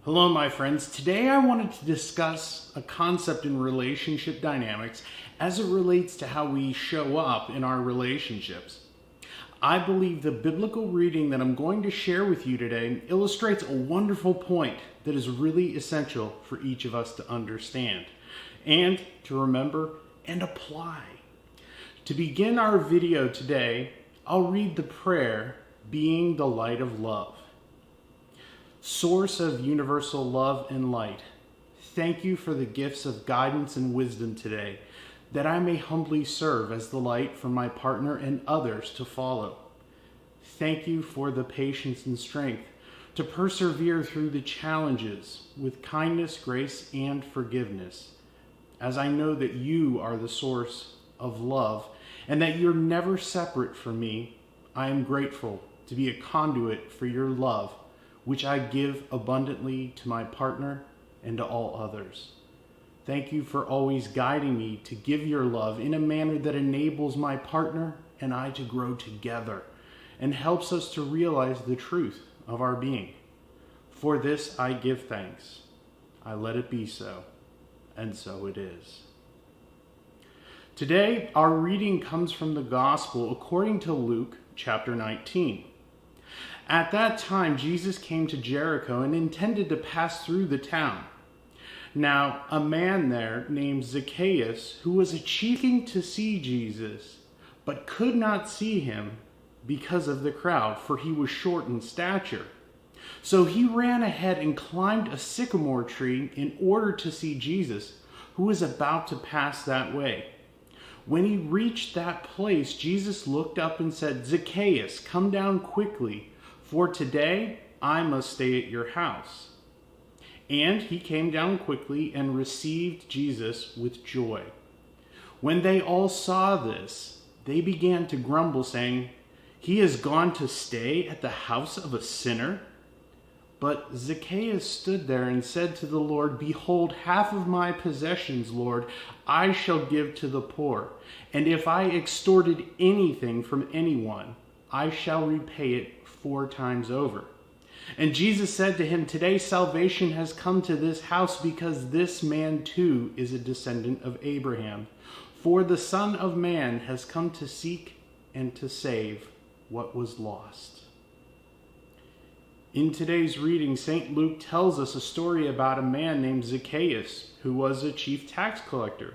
Hello, my friends. Today I wanted to discuss a concept in relationship dynamics as it relates to how we show up in our relationships. I believe the biblical reading that I'm going to share with you today illustrates a wonderful point that is really essential for each of us to understand and to remember and apply. To begin our video today, I'll read the prayer, Being the Light of Love. Source of universal love and light, thank you for the gifts of guidance and wisdom today, that I may humbly serve as the light for my partner and others to follow. Thank you for the patience and strength to persevere through the challenges with kindness, grace, and forgiveness, as I know that you are the source of love and that you're never separate from me. I am grateful to be a conduit for your love, which I give abundantly to my partner and to all others. Thank you for always guiding me to give your love in a manner that enables my partner and I to grow together and helps us to realize the truth of our being. For this I give thanks. I let it be so, and so it is. Today, our reading comes from the Gospel according to Luke chapter 19. At that time, Jesus came to Jericho and intended to pass through the town. Now, a man there named Zacchaeus, who was seeking to see Jesus, but could not see him because of the crowd, for he was short in stature. So he ran ahead and climbed a sycamore tree in order to see Jesus, who was about to pass that way. When he reached that place, Jesus looked up and said, "Zacchaeus, come down quickly, for today I must stay at your house." And he came down quickly and received Jesus with joy. When they all saw this, they began to grumble, saying, "He has gone to stay at the house of a sinner?" But Zacchaeus stood there and said to the Lord, "Behold, half of my possessions, Lord, I shall give to the poor. And if I extorted anything from anyone, I shall repay it 4 times over." And Jesus said to him, "Today salvation has come to this house, because this man too is a descendant of Abraham. For the Son of Man has come to seek and to save what was lost." In today's reading, St. Luke tells us a story about a man named Zacchaeus, who was a chief tax collector.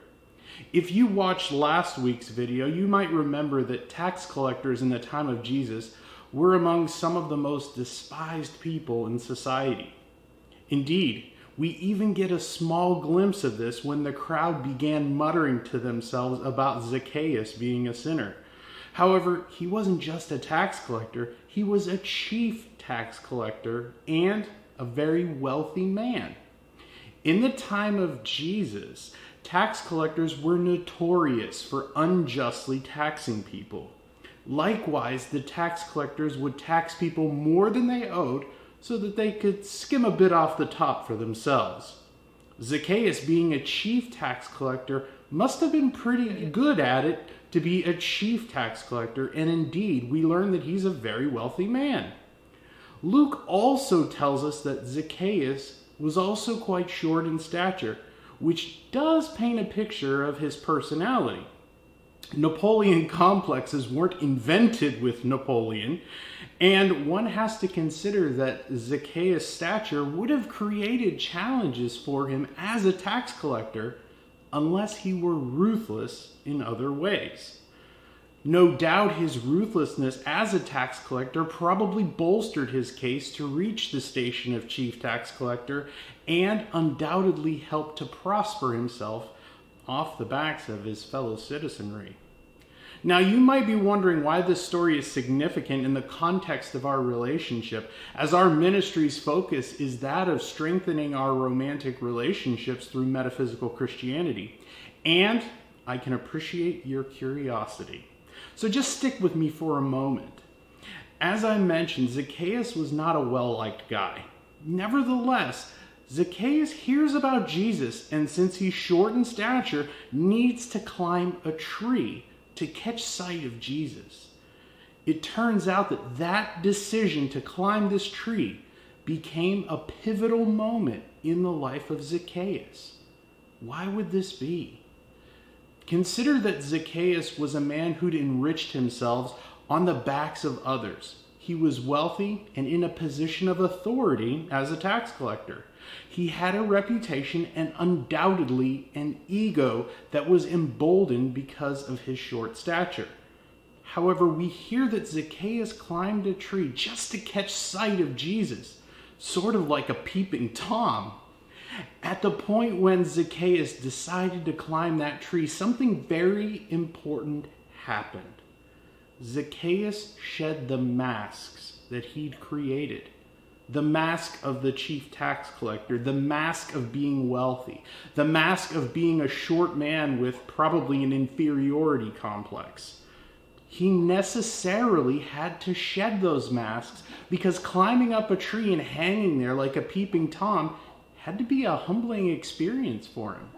If you watched last week's video, you might remember that tax collectors in the time of Jesus were among some of the most despised people in society. Indeed, we even get a small glimpse of this when the crowd began muttering to themselves about Zacchaeus being a sinner. However, he wasn't just a tax collector, he was a chief tax collector and a very wealthy man. In the time of Jesus, tax collectors were notorious for unjustly taxing people. Likewise, the tax collectors would tax people more than they owed so that they could skim a bit off the top for themselves. Zacchaeus, being a chief tax collector, must have been pretty good at it to be a chief tax collector, and indeed, we learn that he's a very wealthy man. Luke also tells us that Zacchaeus was also quite short in stature, which does paint a picture of his personality. Napoleon complexes weren't invented with Napoleon, and one has to consider that Zacchaeus' stature would have created challenges for him as a tax collector unless he were ruthless in other ways. No doubt his ruthlessness as a tax collector probably bolstered his case to reach the station of chief tax collector and undoubtedly helped to prosper himself off the backs of his fellow citizenry. Now, you might be wondering why this story is significant in the context of our relationship, as our ministry's focus is that of strengthening our romantic relationships through metaphysical Christianity. And I can appreciate your curiosity. So just stick with me for a moment. As I mentioned, Zacchaeus was not a well-liked guy. Nevertheless, Zacchaeus hears about Jesus, and since he's short in stature, needs to climb a tree to catch sight of Jesus. It turns out that decision to climb this tree became a pivotal moment in the life of Zacchaeus. Why would this be? Consider that Zacchaeus was a man who'd enriched himself on the backs of others. He was wealthy and in a position of authority as a tax collector. He had a reputation and undoubtedly an ego that was emboldened because of his short stature. However, we hear that Zacchaeus climbed a tree just to catch sight of Jesus, sort of like a peeping Tom. At the point when Zacchaeus decided to climb that tree, something very important happened. Zacchaeus shed the masks that he'd created. The mask of the chief tax collector, the mask of being wealthy, the mask of being a short man with probably an inferiority complex. He necessarily had to shed those masks because climbing up a tree and hanging there like a peeping Tom had to be a humbling experience for him.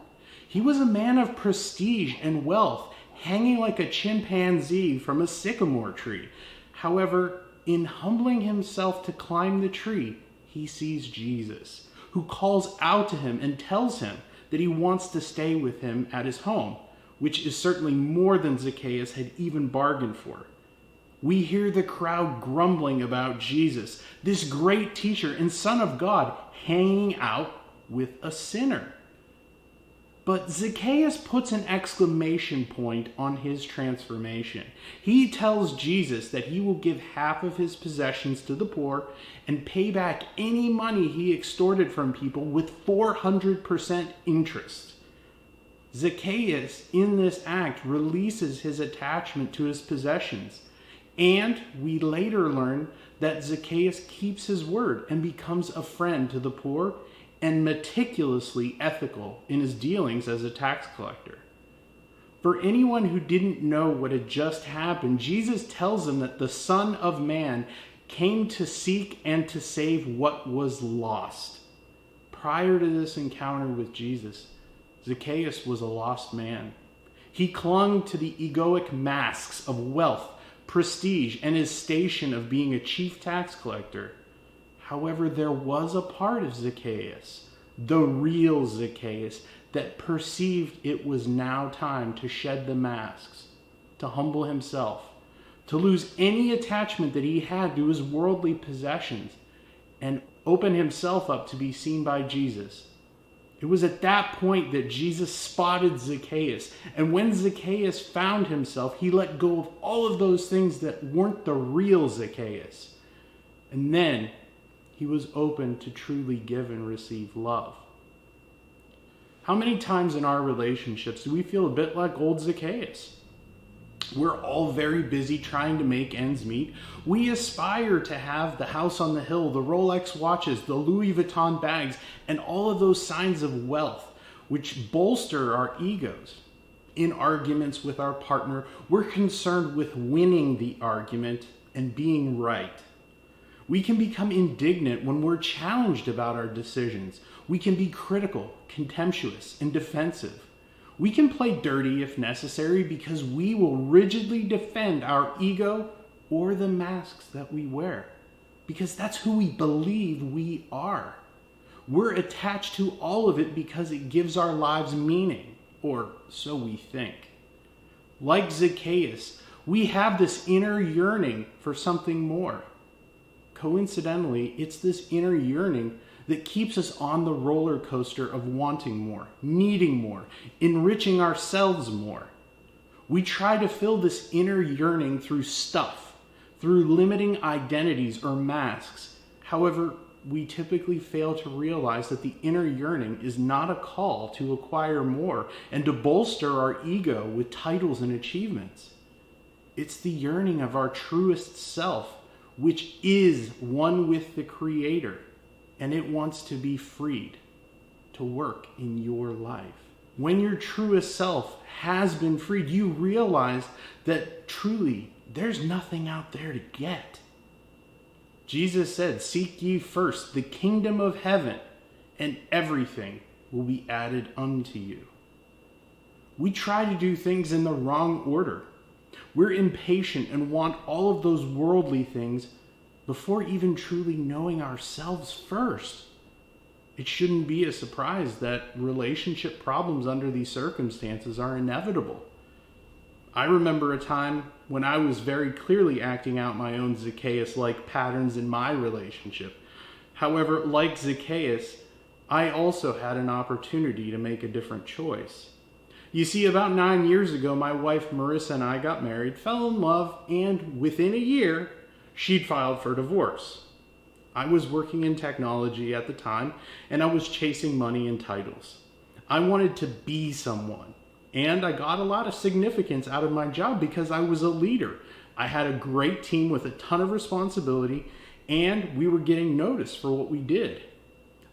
He was a man of prestige and wealth, hanging like a chimpanzee from a sycamore tree. However, in humbling himself to climb the tree, he sees Jesus, who calls out to him and tells him that he wants to stay with him at his home, which is certainly more than Zacchaeus had even bargained for. We hear the crowd grumbling about Jesus, this great teacher and Son of God, hanging out with a sinner. But Zacchaeus puts an exclamation point on his transformation. He tells Jesus that he will give half of his possessions to the poor and pay back any money he extorted from people with 400% interest. Zacchaeus, in this act, releases his attachment to his possessions. And we later learn that Zacchaeus keeps his word and becomes a friend to the poor and meticulously ethical in his dealings as a tax collector. For anyone who didn't know what had just happened, Jesus tells them that the Son of Man came to seek and to save what was lost. Prior to this encounter with Jesus, Zacchaeus was a lost man. He clung to the egoic masks of wealth, prestige, and his station of being a chief tax collector. However, there was a part of Zacchaeus, the real Zacchaeus, that perceived it was now time to shed the masks, to humble himself, to lose any attachment that he had to his worldly possessions, and open himself up to be seen by Jesus. It was at that point that Jesus spotted Zacchaeus, and when Zacchaeus found himself, he let go of all of those things that weren't the real Zacchaeus. And then he was open to truly give and receive love. How many times in our relationships do we feel a bit like old Zacchaeus? We're all very busy trying to make ends meet. We aspire to have the house on the hill, the Rolex watches, the Louis Vuitton bags, and all of those signs of wealth, which bolster our egos. In arguments with our partner, we're concerned with winning the argument and being right. We can become indignant when we're challenged about our decisions. We can be critical, contemptuous, and defensive. We can play dirty if necessary because we will rigidly defend our ego or the masks that we wear, because that's who we believe we are. We're attached to all of it because it gives our lives meaning, or so we think. Like Zacchaeus, we have this inner yearning for something more. Coincidentally, it's this inner yearning that keeps us on the roller coaster of wanting more, needing more, enriching ourselves more. We try to fill this inner yearning through stuff, through limiting identities or masks. However, we typically fail to realize that the inner yearning is not a call to acquire more and to bolster our ego with titles and achievements. It's the yearning of our truest self, which is one with the Creator, and it wants to be freed to work in your life. When your truest self has been freed, you realize that truly there's nothing out there to get. Jesus said, "Seek ye first the kingdom of heaven, and everything will be added unto you." We try to do things in the wrong order. We're impatient and want all of those worldly things before even truly knowing ourselves first. It shouldn't be a surprise that relationship problems under these circumstances are inevitable. I remember a time when I was very clearly acting out my own Zacchaeus-like patterns in my relationship. However, like Zacchaeus, I also had an opportunity to make a different choice. You see, about 9 years ago, my wife Marissa and I got married, fell in love, and within a year, she'd filed for divorce. I was working in technology at the time, and I was chasing money and titles. I wanted to be someone, and I got a lot of significance out of my job because I was a leader. I had a great team with a ton of responsibility, and we were getting noticed for what we did.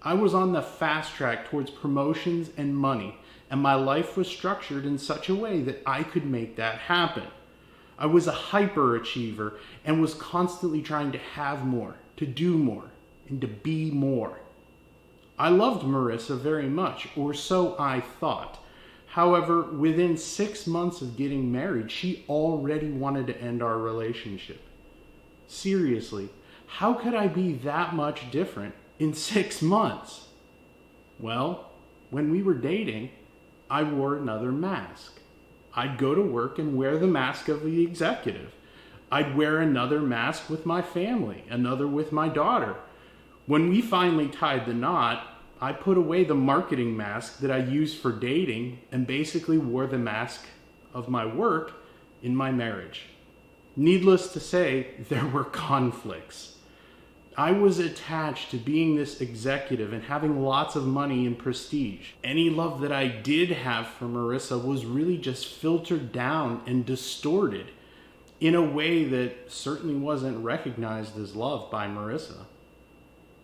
I was on the fast track towards promotions and money, and my life was structured in such a way that I could make that happen. I was a hyperachiever and was constantly trying to have more, to do more, and to be more. I loved Marissa very much, or so I thought. However, within 6 months of getting married, she already wanted to end our relationship. Seriously, how could I be that much different in 6 months? Well, when we were dating, I wore another mask. I'd go to work and wear the mask of the executive. I'd wear another mask with my family, another with my daughter. When we finally tied the knot, I put away the marketing mask that I used for dating and basically wore the mask of my work in my marriage. Needless to say, there were conflicts. I was attached to being this executive and having lots of money and prestige. Any love that I did have for Marissa was really just filtered down and distorted in a way that certainly wasn't recognized as love by Marissa.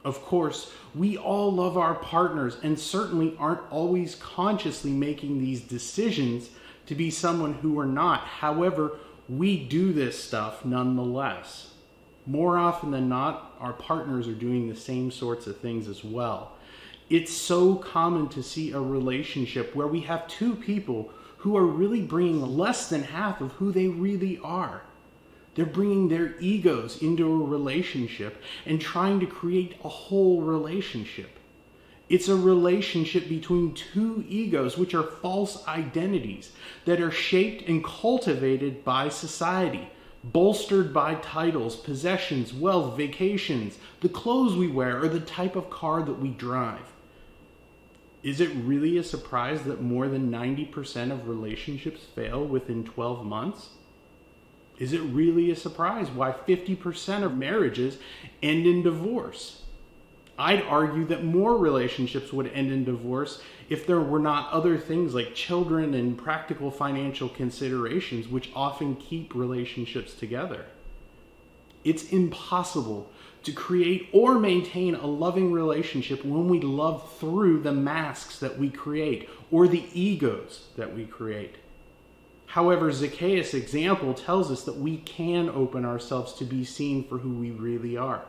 Of course, we all love our partners and certainly aren't always consciously making these decisions to be someone who we're not. However, we do this stuff nonetheless. More often than not, our partners are doing the same sorts of things as well. It's so common to see a relationship where we have two people who are really bringing less than half of who they really are. They're bringing their egos into a relationship and trying to create a whole relationship. It's a relationship between two egos, which are false identities that are shaped and cultivated by society, bolstered by titles, possessions, wealth, vacations, the clothes we wear, or the type of car that we drive. Is it really a surprise that more than 90% of relationships fail within 12 months? Is it really a surprise why 50% of marriages end in divorce? I'd argue that more relationships would end in divorce if there were not other things like children and practical financial considerations, which often keep relationships together. It's impossible to create or maintain a loving relationship when we love through the masks that we create or the egos that we create. However, Zacchaeus' example tells us that we can open ourselves to be seen for who we really are,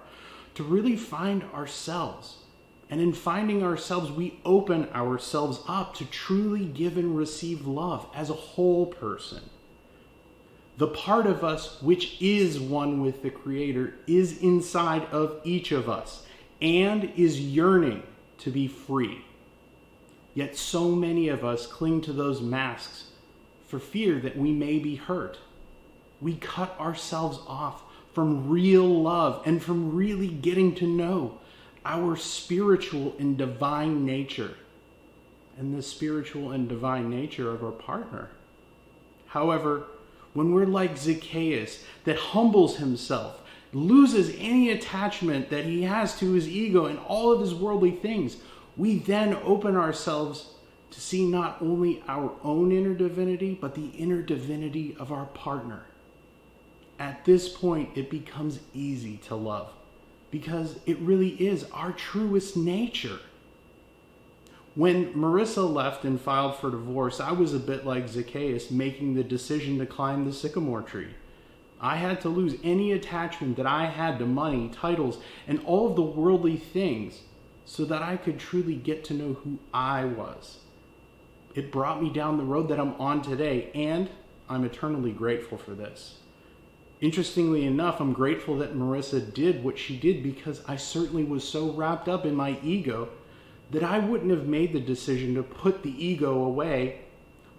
to really find ourselves. And in finding ourselves, we open ourselves up to truly give and receive love as a whole person. The part of us which is one with the Creator is inside of each of us and is yearning to be free. Yet so many of us cling to those masks for fear that we may be hurt. We cut ourselves off from real love and from really getting to know our spiritual and divine nature and the spiritual and divine nature of our partner. However, when we're like Zacchaeus that humbles himself, loses any attachment that he has to his ego and all of his worldly things, we then open ourselves to see not only our own inner divinity, but the inner divinity of our partner. At this point, it becomes easy to love because it really is our truest nature. When Marissa left and filed for divorce, I was a bit like Zacchaeus making the decision to climb the sycamore tree. I had to lose any attachment that I had to money, titles, and all of the worldly things so that I could truly get to know who I was. It brought me down the road that I'm on today, and I'm eternally grateful for this. Interestingly enough, I'm grateful that Marissa did what she did, because I certainly was so wrapped up in my ego that I wouldn't have made the decision to put the ego away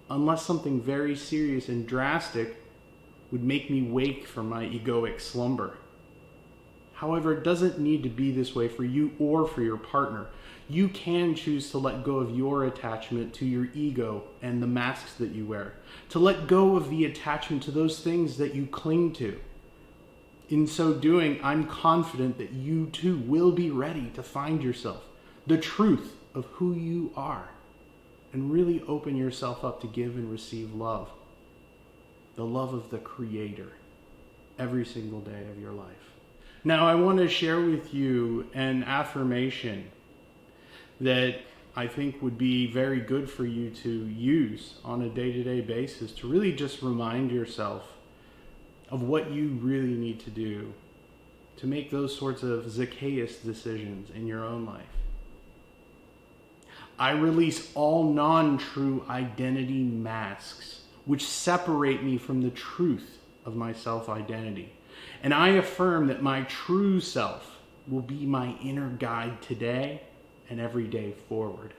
unless something very serious and drastic would make me wake from my egoic slumber. However, it doesn't need to be this way for you or for your partner. You can choose to let go of your attachment to your ego and the masks that you wear, to let go of the attachment to those things that you cling to. In so doing, I'm confident that you too will be ready to find yourself, the truth of who you are, and really open yourself up to give and receive love, the love of the Creator, every single day of your life. Now, I want to share with you an affirmation that I think would be very good for you to use on a day-to-day basis to really just remind yourself of what you really need to do to make those sorts of Zacchaeus decisions in your own life. I release all non-true identity masks which separate me from the truth of my self-identity. And I affirm that my true self will be my inner guide today and every day forward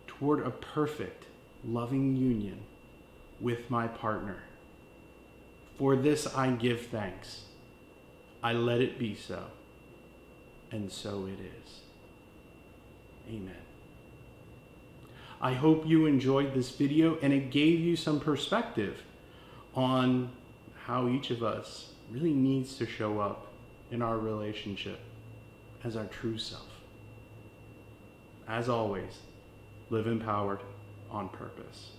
toward a perfect, loving union with my partner. For this I give thanks. I let it be so, and so it is. Amen. I hope you enjoyed this video and it gave you some perspective on how each of us really needs to show up in our relationship as our true self. As always, live empowered on purpose.